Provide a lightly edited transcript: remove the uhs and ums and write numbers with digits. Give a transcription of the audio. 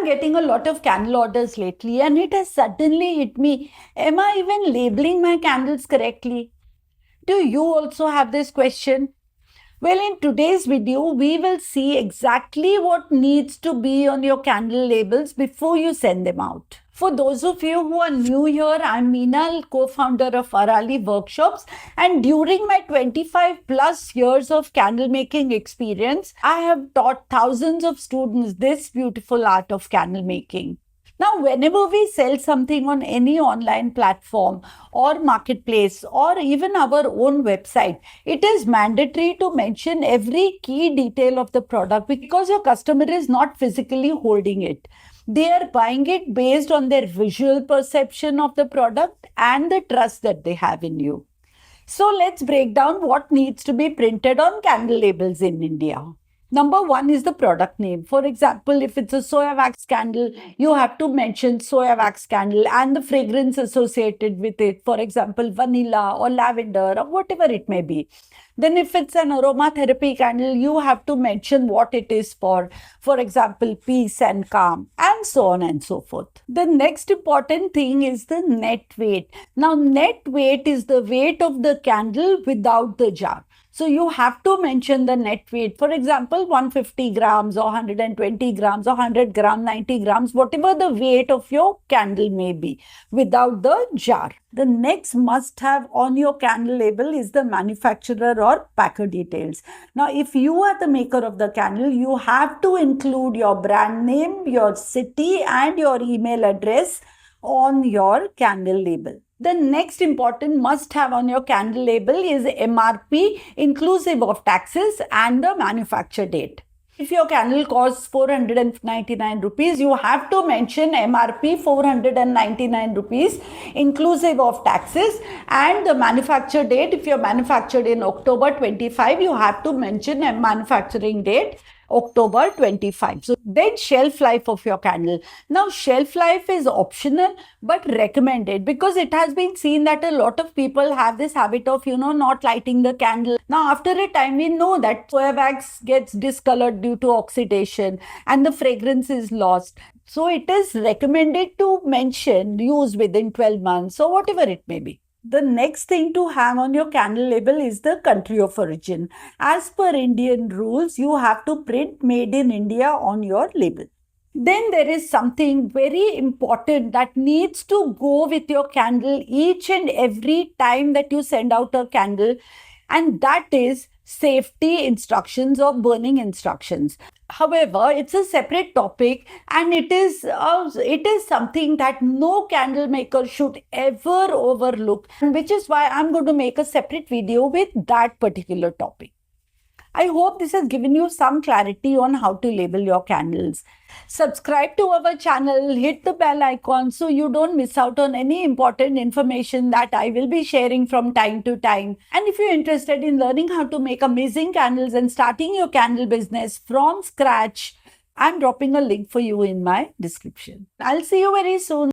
getting a lot of candle orders lately, and it has suddenly hit me. Am I even labeling my candles correctly? Do you also have this question? Well, in today's video, we will see exactly what needs to be on your candle labels before you send them out. For those of you who are new here, I'm Meenal, co-founder of Arali Workshops, and during my 25 plus years of candle making experience, I have taught thousands of students this beautiful art of candle making. Now, whenever we sell something on any online platform or marketplace or even our own website, it is mandatory to mention every key detail of the product because your customer is not physically holding it. They are buying it based on their visual perception of the product and the trust that they have in you. So let's break down what needs to be printed on candle labels in India. Number one is the product name. For example, if it's a soya wax candle, you have to mention soya wax candle and the fragrance associated with it. For example, vanilla or lavender or whatever it may be. Then if it's an aromatherapy candle, you have to mention what it is for. For example, peace and calm, and so on and so forth. The next important thing is the net weight. Now, net weight is the weight of the candle without the jar. So you have to mention the net weight. For example, 150 grams or 120 grams or 100 grams, 90 grams, whatever the weight of your candle may be, without the jar. The next must have on your candle label is the manufacturer or packer details. Now, if you are the maker of the candle, you have to include your brand name, your city, and your email address on your candle label. The next important must have on your candle label is MRP inclusive of taxes and the manufacture date. If your candle costs 499 rupees, you have to mention MRP 499 rupees inclusive of taxes and the manufacture date. If you're manufactured in October 25, you have to mention a manufacturing date October 25. So then shelf life of your candle. Now shelf life is optional but recommended because it has been seen that a lot of people have this habit of, not lighting the candle. Now after a time we know that soya wax gets discolored due to oxidation and the fragrance is lost. So it is recommended to mention use within 12 months or whatever it may be. The next thing to hang on your candle label is the country of origin. As per Indian rules, you have to print made in India on your label. Then there is something very important that needs to go with your candle each and every time that you send out a candle, and that is safety instructions or burning instructions. However, it's a separate topic and it is something that no candle maker should ever overlook, which is why I'm going to make a separate video with that particular topic. I hope this has given you some clarity on how to label your candles. Subscribe to our channel, hit the bell icon so you don't miss out on any important information that I will be sharing from time to time. And if you're interested in learning how to make amazing candles and starting your candle business from scratch, I'm dropping a link for you in my description. I'll see you very soon.